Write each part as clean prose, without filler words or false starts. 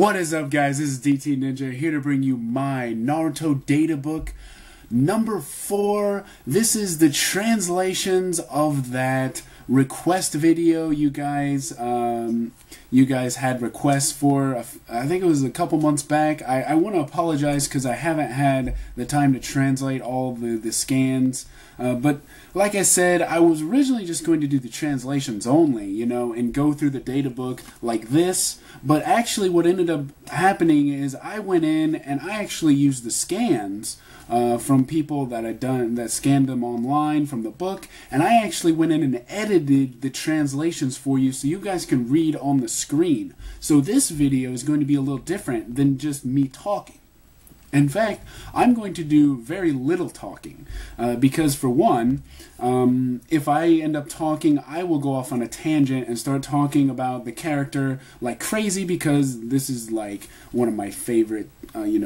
What is up, guys? This is DT Ninja here to bring you my Naruto Data Book number 4. This is the translations of that request video you guys had requests for. I think it was a couple months back. I want to apologize because I haven't had the time to translate all the scans. But like I said, I was originally just going to do the translations only, you know, and go through the data book like this. But actually what ended up happening is I went in and I actually used the scans from people that scanned them online from the book, and I actually went in and edited the translations for you so you guys can read on the screen. So this video is going to be a little different than just me talking. In fact, I'm going to do very little talking because, for one, if I end up talking, I will go off on a tangent and start talking about the character like crazy because this is like one of my favorite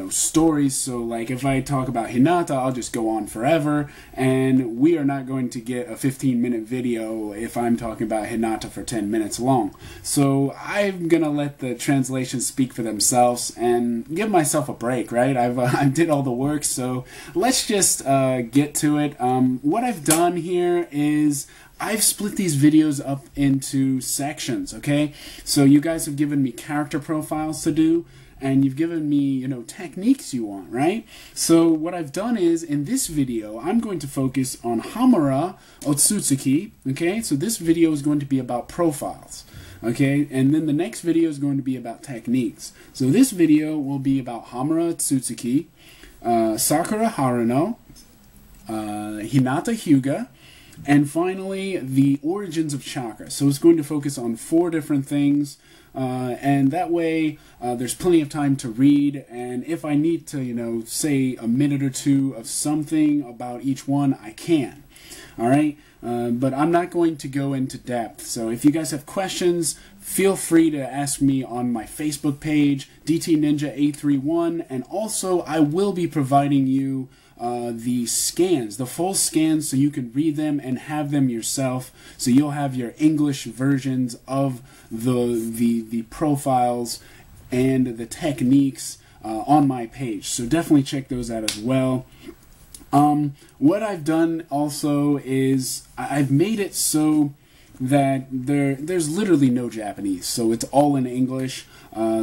stories. So like if I talk about Hinata, I'll just go on forever, and we are not going to get a 15-minute video if I'm talking about Hinata for 10 minutes long. So I'm gonna let the translations speak for themselves and give myself a break, right? I did all the work, so let's just get to it. What I've done here is I've split these videos up into sections, okay? So you guys have given me character profiles to do, and you've given me, techniques you want, right? So what I've done is, in this video, I'm going to focus on Sakura Otsutsuki, okay? So this video is going to be about profiles, okay? And then the next video is going to be about techniques. So this video will be about Sakura Otsutsuki, Sakura Haruno, Hinata Hyuga, and finally the origins of chakra. So it's going to focus on 4 different things, and that way there's plenty of time to read, and if I need to say a minute or two of something about each one, I can. Alright, but I'm not going to go into depth. So if you guys have questions, feel free to ask me on my Facebook page, DT Ninja 831, and also I will be providing you the scans, the full scans, so you can read them and have them yourself. So you'll have your English versions of the profiles and the techniques on my page. So definitely check those out as well. What I've done also is I've made it so that there's literally no Japanese, so it's all in English.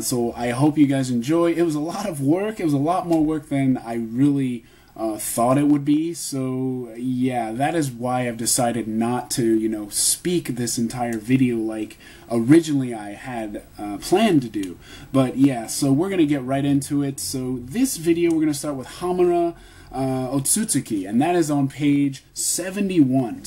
So I hope you guys enjoy. It was a lot of work. It was a lot more work than I really thought it would be. So yeah, that is why I've decided not to speak this entire video like originally I had planned to do. But yeah, so we're gonna get right into it. So this video we're gonna start with Sakura Otsutsuki, and that is on page 71.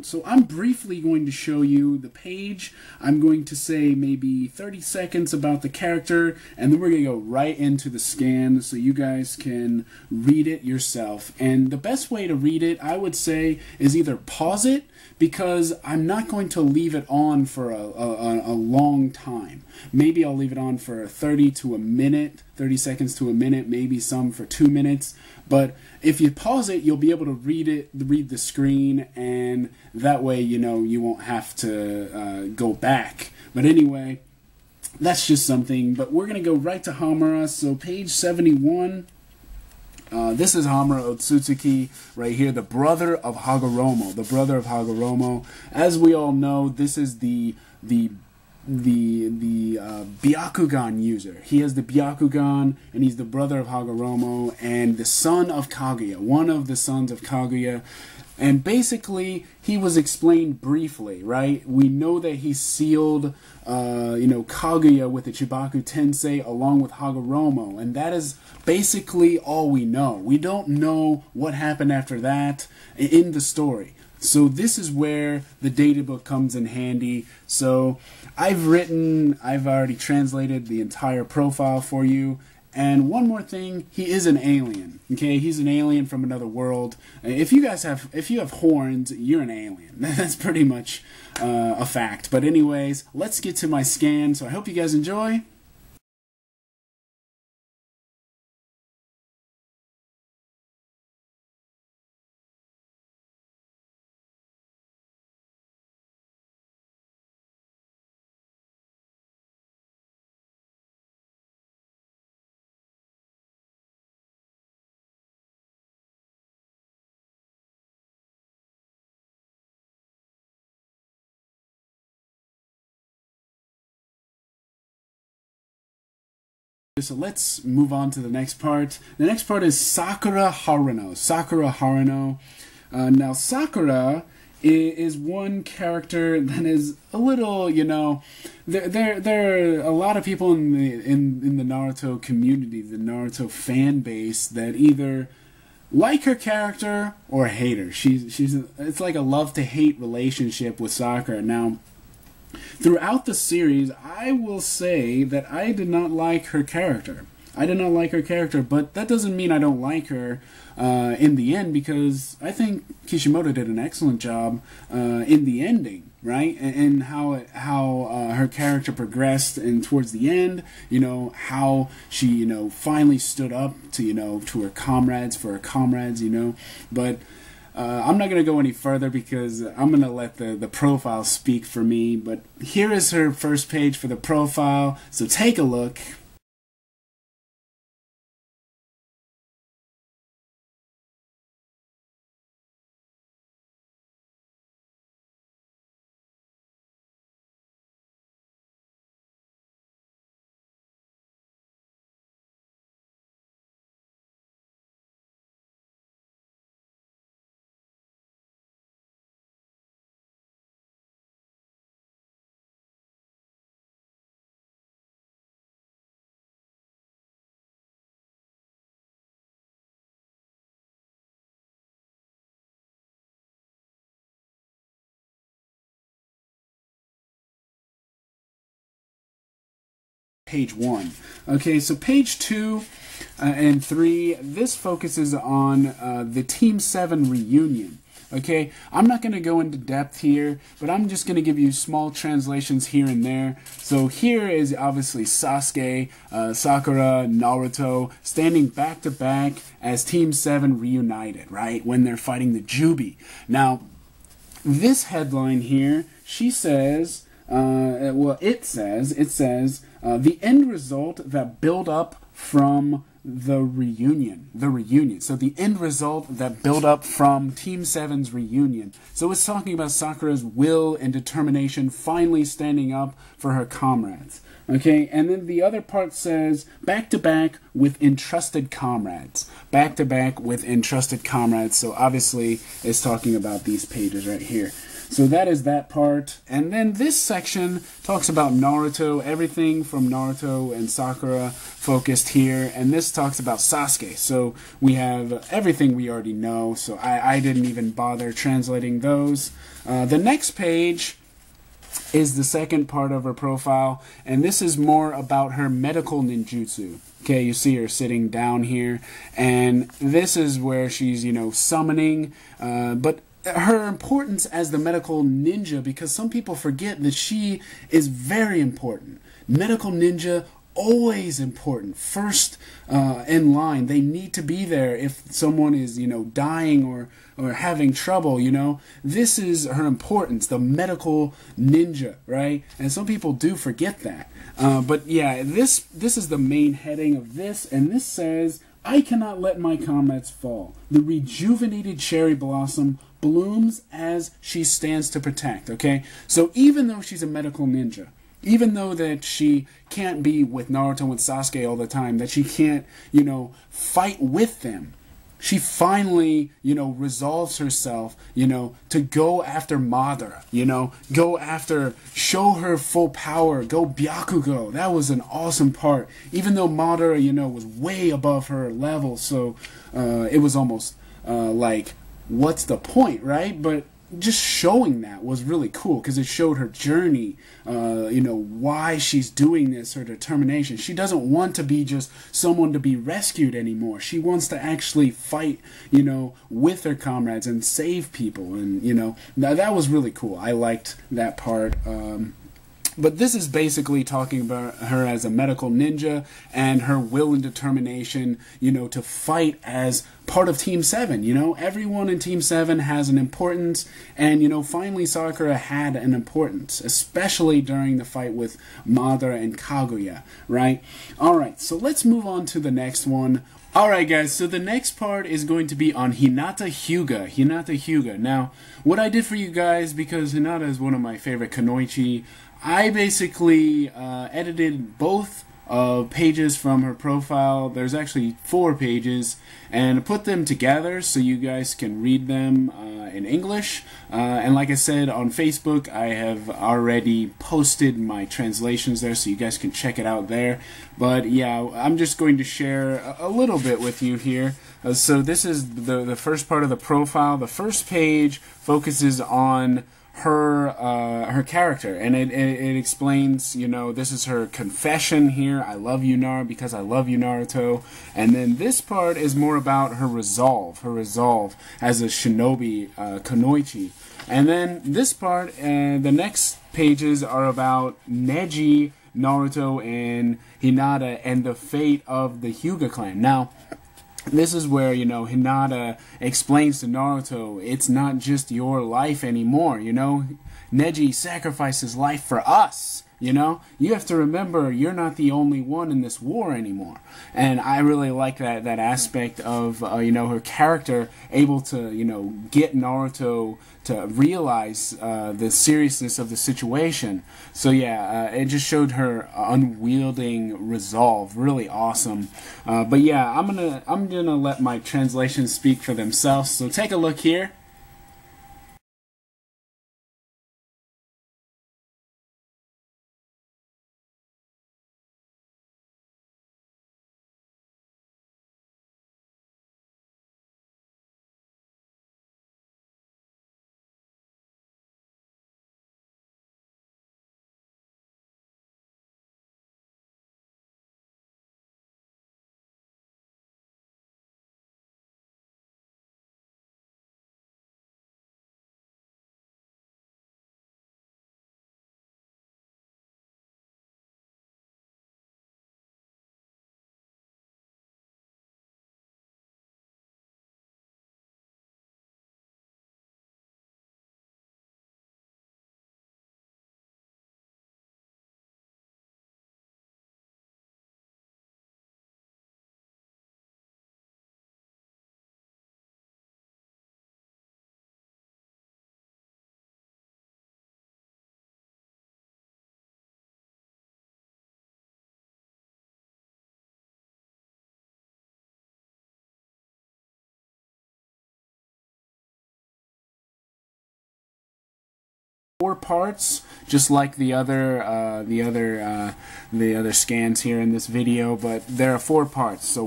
So I'm briefly going to show you the page. I'm going to say maybe 30 seconds about the character, and then we're going to go right into the scan so you guys can read it yourself. And the best way to read it, I would say, is either pause it, because I'm not going to leave it on for a long time. Maybe I'll leave it on for 30 seconds to a minute, maybe some for 2 minutes. But if you pause it, you'll be able to read the screen, and that way, you won't have to go back. But anyway, that's just something. But we're going to go right to Sakura. So page 71. This is Sakura Otsutsuki right here, the brother of Hagoromo. The brother of Hagoromo. As we all know, this is the Byakugan user. He has the Byakugan, and he's the brother of Hagoromo and the son of Kaguya, one of the sons of Kaguya. And basically, he was explained briefly, right? We know that he sealed, Kaguya with the Chibaku Tensei along with Hagoromo, and that is basically all we know. We don't know what happened after that in the story. So this is where the data book comes in handy. So I've already translated the entire profile for you. And one more thing, he is an alien. Okay, he's an alien from another world. If you have horns, you're an alien. That's pretty much a fact. But anyways, let's get to my scan. So I hope you guys enjoy. So let's move on to the next part. The next part is Sakura Haruno. Sakura Haruno. Now Sakura is one character that is a little, you know, there are a lot of people in the Naruto community, the Naruto fan base, that either like her character or hate her. It's like a love to hate relationship with Sakura. Now, throughout the series, I will say that I did not like her character. But that doesn't mean I don't like her in the end, because I think Kishimoto did an excellent job in the ending, right? And how her character progressed, and towards the end, you know, how she, you know, finally stood up to, you know, to her comrades, for her comrades, you know. But I'm not going to go any further because I'm going to let the profile speak for me. But here is her first page for the profile, so take a look. Page 1. Okay, so page 2 and 3, this focuses on the Team 7 reunion. Okay, I'm not going to go into depth here, but I'm just going to give you small translations here and there. So here is obviously Sasuke, Sakura, Naruto standing back to back as Team 7 reunited, right, when they're fighting the Jubi. Now, this headline here, she says, it says, the end result that built up from the reunion. So the end result that built up from Team 7's reunion. So it's talking about Sakura's will and determination finally standing up for her comrades. Okay, and then the other part says, back to back with entrusted comrades. Back to back with entrusted comrades. So obviously it's talking about these pages right here. So that is that part. And then this section talks about Naruto, everything from Naruto and Sakura focused here. And this talks about Sasuke. So we have everything we already know. So I didn't even bother translating those. The next page is the second part of her profile. And this is more about her medical ninjutsu. Okay, you see her sitting down here. And this is where she's, you know, summoning. But her importance as the medical ninja, because some people forget that she is very important. Medical ninja, always important. First in line. They need to be there if someone is, you know, dying or having trouble, you know. This is her importance, the medical ninja, right? And some people do forget that. But yeah, this is the main heading of this, and this says, I cannot let my comrades fall. The rejuvenated cherry blossom blooms as she stands to protect, okay? So even though she's a medical ninja, even though that she can't be with Naruto and Sasuke all the time, that she can't, you know, fight with them, she finally, you know, resolves herself, you know, to go after Madara, you know, go after, show her full power, go Byakugo. That was an awesome part. Even though Madara, you know, was way above her level, so it was almost like, what's the point, right? But just showing that was really cool because it showed her journey, you know, why she's doing this, her determination. She doesn't want to be just someone to be rescued anymore. She wants to actually fight, you know, with her comrades and save people. And, you know, that was really cool. I liked that part. But this is basically talking about her as a medical ninja and her will and determination, you know, to fight as part of Team 7, you know. Everyone in Team 7 has an importance, and, you know, finally Sakura had an importance, especially during the fight with Madara and Kaguya, right? Alright, so let's move on to the next one. Alright guys, so the next part is going to be on Hinata Hyuga. Now, what I did for you guys, because Hinata is one of my favorite kunoichi, I basically edited both of pages from her profile. There's actually 4 pages, and I put them together so you guys can read them in English. And like I said, on Facebook I have already posted my translations there, so you guys can check it out there. But yeah, I'm just going to share a little bit with you here. So this is the first part of the profile. The first page focuses on her character, and it explains, you know, this is her confession here. I love you, because I love you, Naruto. And then this part is more about her resolve as a shinobi, kunoichi. And then this part, the next pages are about Neji, Naruto, and Hinata, and the fate of the Hyuga clan. Now, this is where, you know, Hinata explains to Naruto, it's not just your life anymore, you know. Neji sacrificed his life for us, you know. You have to remember, you're not the only one in this war anymore. And I really like that aspect of, you know, her character able to, you know, get Naruto to realize the seriousness of the situation. So yeah, it just showed her unwielding resolve. Really awesome. But yeah, I'm gonna let my translations speak for themselves. So take a look here. 4 parts, just like the other scans here in this video, but there are 4 parts. So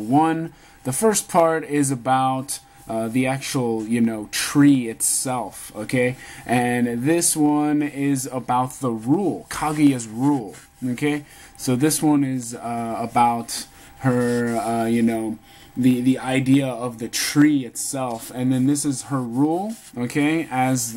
the first part is about the actual, you know, tree itself, okay? And this one is about the rule, Kaguya's rule, okay? So this one is about her, you know, the idea of the tree itself, and then this is her rule, okay, as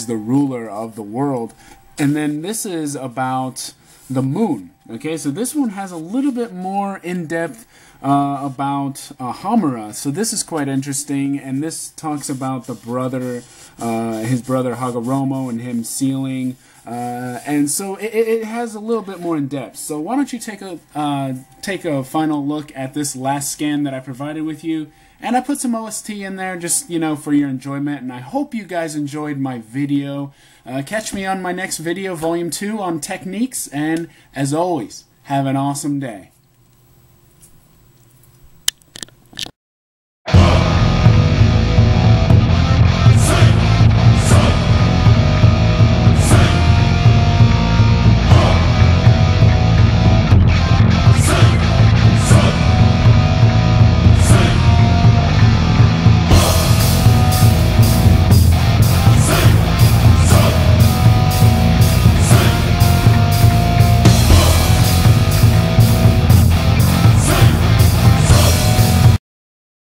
the ruler of the world. And then this is about the moon. Okay, so this one has a little bit more in-depth about Hamura. So this is quite interesting, and this talks about the brother, his brother Hagoromo, and him sealing. And so it has a little bit more in depth. So why don't you take a final look at this last scan that I provided with you. And I put some OST in there just, you know, for your enjoyment. And I hope you guys enjoyed my video. Catch me on my next video, Volume 2, on techniques. And as always, have an awesome day.